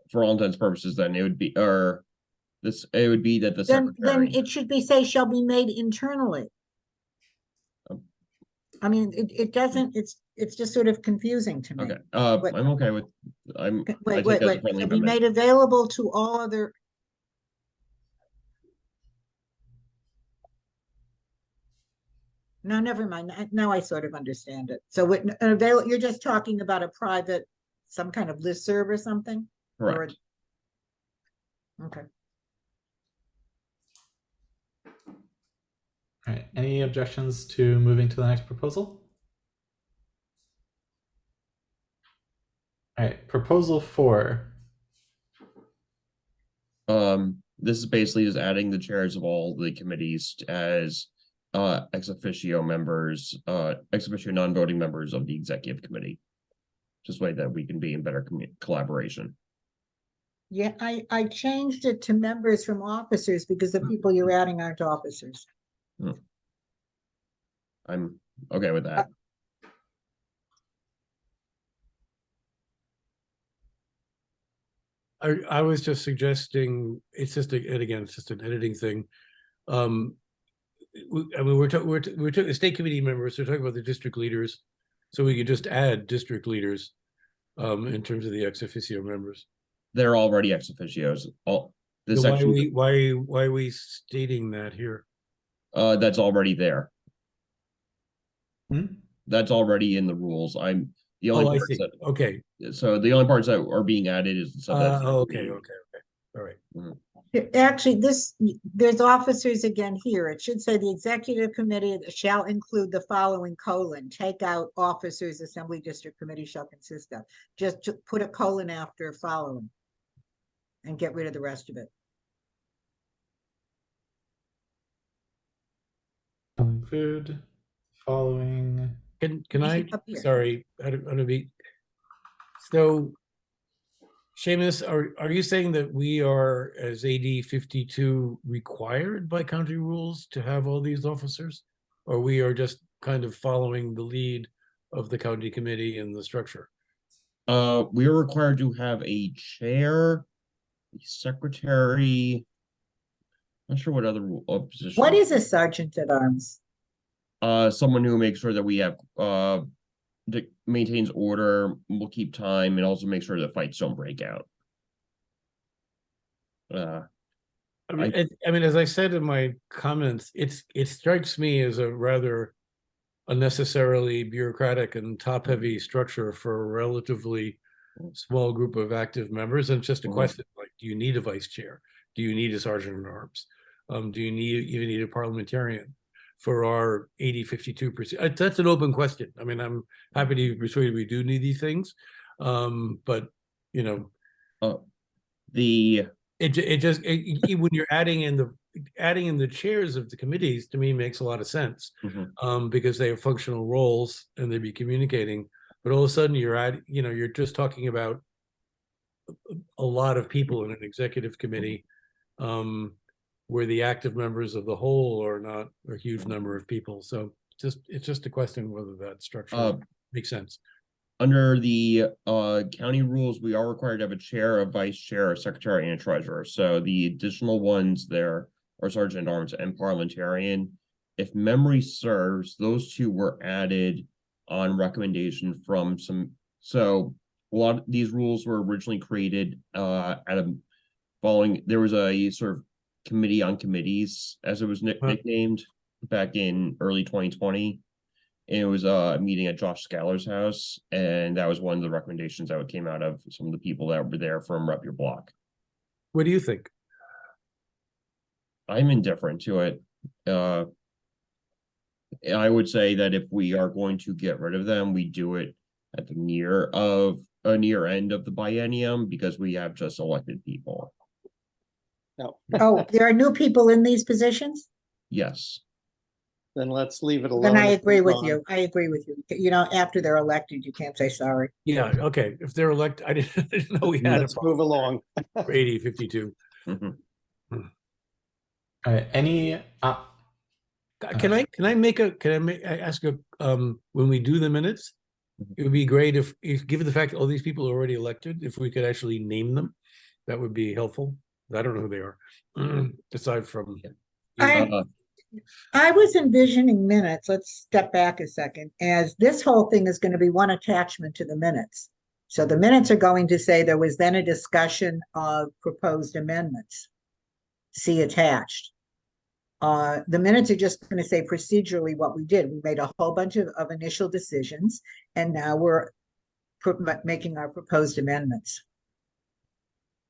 Speaker 2: for all intents and purposes, then it would be that the
Speaker 4: Then
Speaker 2: secretary.
Speaker 4: it should be say shall be made internally. I mean, it doesn't, it's just sort of confusing to me.
Speaker 2: Okay,
Speaker 4: But-
Speaker 2: I'm okay with, I
Speaker 4: Wait,
Speaker 2: take
Speaker 4: wait,
Speaker 2: that as a
Speaker 4: wait,
Speaker 2: friendly
Speaker 4: shall be
Speaker 2: amendment.
Speaker 4: made available to all other. No, never mind. Now I sort of understand it. So you're just talking about a private, some kind of listserv or something?
Speaker 2: Correct.
Speaker 4: Okay.
Speaker 1: All right. Any objections to moving to the next proposal? All right. Proposal 4.
Speaker 2: This is basically just adding the chairs of all the committees as ex officio non-voting members of the executive committee. Just way that we can be in better collaboration.
Speaker 4: Yeah, I changed it to members from officers because the people you're adding aren't officers.
Speaker 2: I'm okay with that.
Speaker 5: I was just suggesting, it's just, and again, it's just an editing thing. I mean, we're talking state committee members, we're talking about the district leaders. So we could just add district leaders in terms of the ex officio members.
Speaker 2: They're already ex officios. All this
Speaker 5: So
Speaker 2: section,
Speaker 5: why are we stating that here?
Speaker 2: that's already there.
Speaker 1: Hmm?
Speaker 2: That's already in the rules. The only
Speaker 5: Oh, I
Speaker 2: parts
Speaker 5: see.
Speaker 2: that,
Speaker 5: Okay.
Speaker 2: so the only parts that are being added is the stuff that's
Speaker 5: Okay. All right.
Speaker 4: Actually, there's officers again here. It should say the executive committee shall include the following : take out officers assembly district committee shall consist of. Just put a colon after following. And get rid of the rest of it.
Speaker 1: Include following.
Speaker 5: Can I,
Speaker 4: Up here.
Speaker 5: sorry, I don't want to be. So Seamus, are you saying that we are, as AD 52, required by county rules to have all these officers? Or we are just kind of following the lead of the county committee and the structure?
Speaker 2: We are required to have a chair, a secretary. Not sure what other position.
Speaker 4: What is a sergeant at arms?
Speaker 2: Someone who makes sure that we have that maintains order, will keep time, and also make sure that fights don't break out.
Speaker 5: I mean, as I said in my comments, it strikes me as a rather unnecessarily bureaucratic and top-heavy structure for a relatively small group of active members. And it's just a question like, do you need a vice chair? Do you need a sergeant at arms? Do you even need a parliamentarian for our 80-52%? That's an open question. I mean, I'm happy to be persuaded we do need these things, but you know, when you're adding in the chairs of the committees, to me makes a lot of sense, because they have functional roles and they be communicating. But all of a sudden, you're just talking about a lot of people in an executive committee, where the active members of the whole are not a huge number of people. So it's just a question whether that structure makes sense.
Speaker 2: Under the county rules, we are required to have a chair, a vice chair, a secretary, and a treasurer. So the additional ones there are sergeant at arms and parliamentarian. If memory serves, those two were added on recommendation from some. So a lot of these rules were originally created there was a sort of committee on committees, as it was nicknamed, back in early 2020. And it was a meeting at Josh Scaller's house, and that was one of the recommendations that came out of some of the people that were there from Rep Your Block.
Speaker 5: What do you think?
Speaker 2: I'm indifferent to it. I would say that if we are going to get rid of them, we do it at the near end of the biennium, because we have just elected people.
Speaker 3: No,
Speaker 4: Oh, there are new people in these positions?
Speaker 2: Yes.
Speaker 3: then let's leave it alone.
Speaker 4: Then I
Speaker 3: and
Speaker 4: agree
Speaker 3: move
Speaker 4: with
Speaker 3: on.
Speaker 4: you. I agree with you. You know, after they're elected, you can't say sorry.
Speaker 5: Yeah, okay. If they're elected, I didn't know we had
Speaker 3: Let's move along.
Speaker 5: for 80-52.
Speaker 1: All right. Any?
Speaker 5: Can I ask a when we do the minutes, it would be great if given the fact that all these people are already elected, if we could actually name them, that would be helpful. I don't know who they are, aside from.
Speaker 4: I was envisioning minutes, let's step back a second, as this whole thing is going to be one attachment to the minutes. So the minutes are going to say there was then a discussion of proposed amendments. See attached. The minutes are just going to say procedurally what we did. We made a whole bunch of initial decisions, and now we're making our proposed amendments.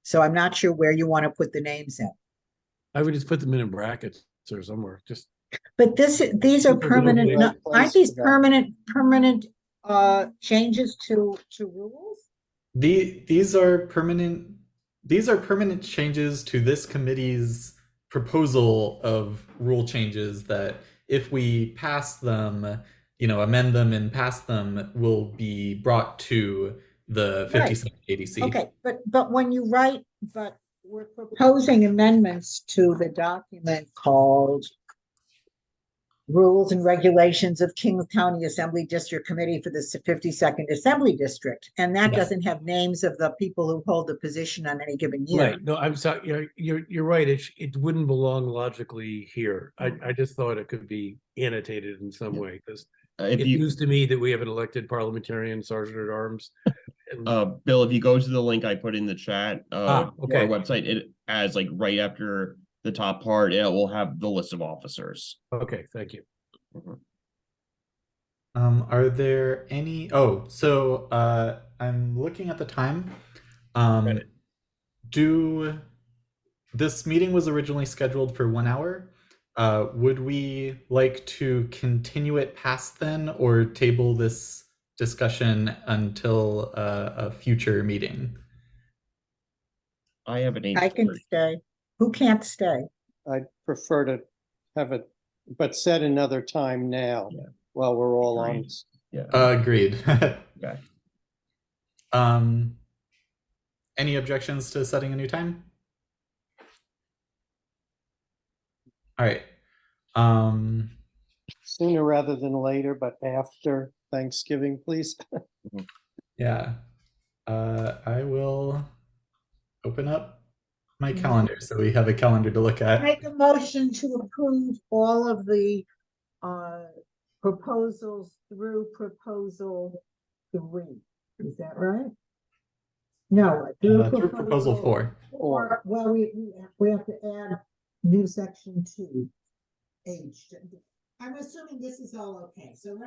Speaker 4: So I'm not sure where you want to put the names in.
Speaker 5: I would just put them in brackets or somewhere.
Speaker 4: But these are permanent. Aren't these permanent changes to rules?
Speaker 1: These are permanent. These are permanent changes to this committee's proposal of rule changes that, if we pass them, amend them and pass them, will be brought to the 52nd ADC.
Speaker 4: Okay, but when you write, but we're proposing amendments to the document called Rules and Regulations of Kings County Assembly District Committee for the 52nd Assembly District, and that doesn't have names of the people who hold the position on any given year.
Speaker 5: Right. No, I'm sorry. You're right. It wouldn't belong logically here. I just thought it could be annotated in some way, because it used to me that we have an elected parliamentarian sergeant at arms.
Speaker 2: Bill, if you go to the link I put in the chat,
Speaker 5: okay,
Speaker 2: our website, it as like right after the top part, it will have the list of officers.
Speaker 5: Okay, thank you.
Speaker 1: Are there any? Oh, so I'm looking at the time. Do this meeting was originally scheduled for 1 hour. Would we like to continue it past then or table this discussion until a future meeting?
Speaker 2: I have an eight.
Speaker 4: I can stay. Who can't stay?
Speaker 3: I'd prefer to have it, but set another time now
Speaker 2: Yeah.
Speaker 3: while we're all on.
Speaker 2: Agreed. Yeah.
Speaker 1: Agreed.
Speaker 2: Okay.
Speaker 1: Any objections to setting a new time? All right.
Speaker 3: Sooner rather than later, but after Thanksgiving, please.
Speaker 1: Yeah. I will open up my calendar so we have a calendar to look at.
Speaker 4: Make a motion to approve all of the proposals through proposal 3. Is that right? No,
Speaker 1: Through proposal 4.
Speaker 4: Or, well, we have to add new section 2. H. I'm assuming this is all okay. So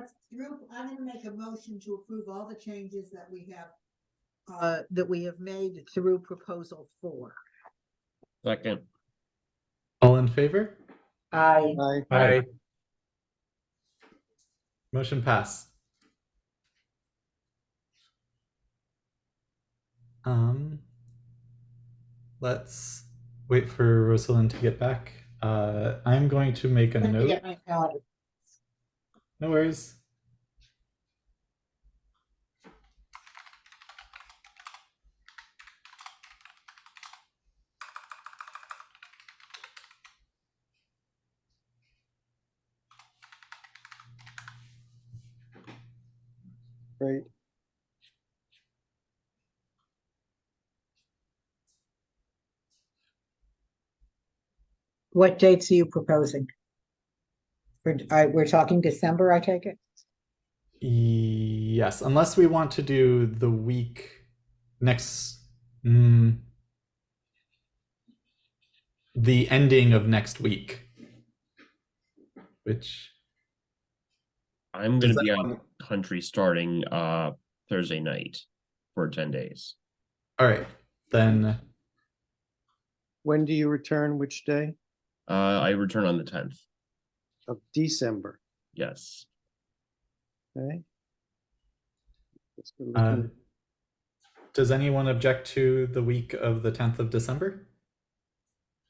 Speaker 4: I'm gonna make a motion to approve all the changes that we have made through proposal 4.
Speaker 2: Second.
Speaker 1: All in favor?
Speaker 4: I
Speaker 3: Aye.
Speaker 1: Motion passed. Let's wait for Rosalind to get back. I'm going to make a
Speaker 4: have to
Speaker 1: note.
Speaker 4: get my calendar.
Speaker 1: No worries.
Speaker 3: Great.
Speaker 4: What dates are you proposing? We're talking December, I take it?
Speaker 1: Yes, unless we want to do the week next, the ending of next week, which
Speaker 2: I'm gonna
Speaker 1: Does
Speaker 2: be out
Speaker 1: anyone-
Speaker 2: of the country starting Thursday night for 10 days.
Speaker 1: all right, then
Speaker 3: When do you return? Which day?
Speaker 2: I return on the 10th.
Speaker 3: Of December,
Speaker 2: Yes.
Speaker 3: okay? Guess we're
Speaker 1: uh,
Speaker 3: looking-
Speaker 1: does anyone object to the week of the 10th of December?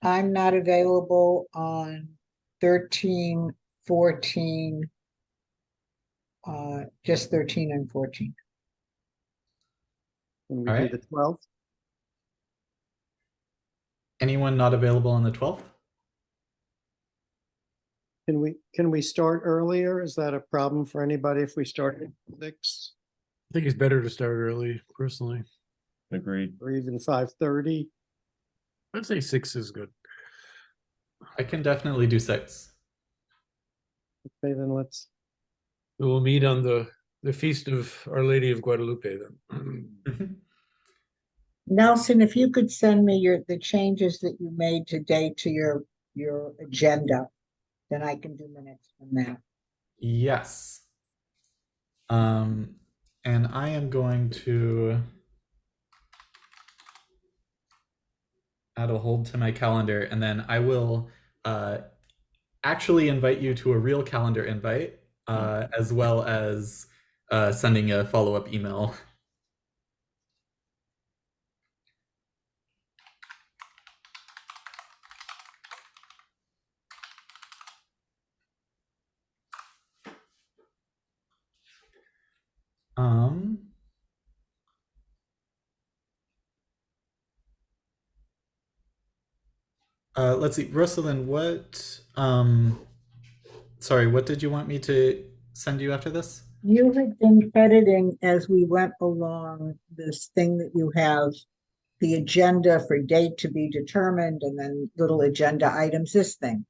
Speaker 4: I'm not available on 13, 14. Just 13 and 14.
Speaker 3: Can we
Speaker 1: All
Speaker 3: do
Speaker 1: right.
Speaker 3: the 12th?
Speaker 1: Anyone not available on the 12th?
Speaker 3: Can we start earlier? Is that a problem for anybody if we start at 6
Speaker 5: I think it's better to start early, personally.
Speaker 2: Agreed.
Speaker 3: or even 5:30?
Speaker 5: I'd say 6 is good.
Speaker 1: I can definitely do 6.
Speaker 3: Okay, then let's,
Speaker 5: We'll meet on the feast of Our Lady of Guadalupe then.
Speaker 4: Nelson, if you could send me the changes that you made today to your agenda, then I can do minutes from that.
Speaker 1: Yes. And I am going to add a hold to my calendar, and then I will actually invite you to a real calendar invite, as well as sending a follow-up email. Let's see, Rosalind, sorry, what did you want me to send you after this?
Speaker 4: You had been editing as we went along this thing that you have, the agenda for date to be determined, and then little agenda items, this thing.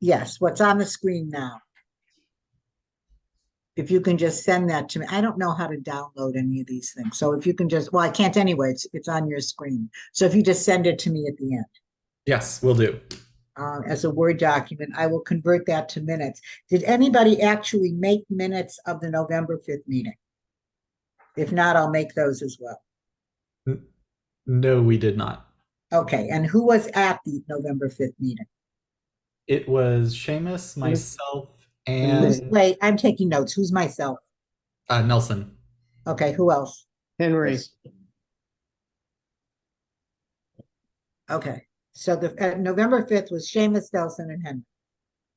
Speaker 4: Yes, what's on the screen now. If you can just send that to me. I don't know how to download any of these things. So if you can just, well, I can't anyway, it's on your screen. So if you just send it to me at the end.
Speaker 1: Yes, will do.
Speaker 4: As a Word document, I will convert that to minutes. Did anybody actually make minutes of the November 5th meeting? If not, I'll make those as well.
Speaker 1: No, we did not.
Speaker 4: Okay, and who was at the November 5th meeting?
Speaker 1: It was Seamus, myself,
Speaker 3: Who's-
Speaker 1: and
Speaker 4: Wait, I'm taking notes. Who's myself?
Speaker 1: Nelson.
Speaker 4: Okay, who else?
Speaker 3: Henry,
Speaker 2: Yes.
Speaker 4: Okay, so the November 5th was Seamus, Nelson, and Henry.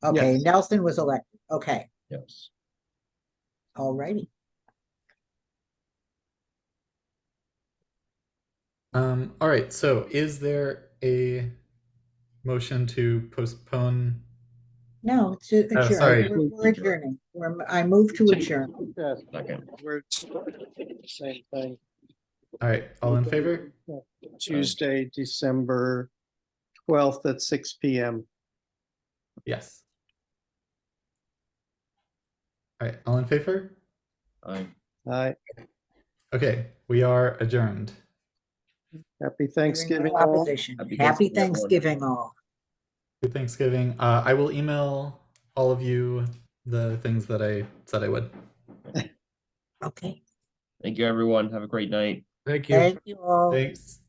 Speaker 4: Okay,
Speaker 3: Yes.
Speaker 4: Nelson was elected. Okay,
Speaker 2: Yes.
Speaker 4: all righty.
Speaker 1: All right, so is there a motion to postpone?
Speaker 4: No, to
Speaker 1: Oh,
Speaker 4: adjourn.
Speaker 1: sorry.
Speaker 4: We're adjourning. I move to adjourn.
Speaker 3: yes,
Speaker 2: Second.
Speaker 3: we're same thing.
Speaker 1: All right, all in favor?
Speaker 3: Tuesday, December 12th at 6 PM.
Speaker 1: Yes. All right, all in favor?
Speaker 2: Aye.
Speaker 3: Aye.
Speaker 1: Okay, we are adjourned.
Speaker 3: Happy
Speaker 4: Hearing
Speaker 3: Thanksgiving
Speaker 4: no
Speaker 3: all.
Speaker 4: opposition.
Speaker 2: Happy
Speaker 4: Happy
Speaker 2: Thanksgiving, everyone.
Speaker 4: Thanksgiving all.
Speaker 1: Good Thanksgiving. I will email all of you the things that I said I would.
Speaker 4: Okay,
Speaker 2: Thank you, everyone. Have a great night.
Speaker 5: Thank you.
Speaker 4: thank you all.
Speaker 1: Thanks.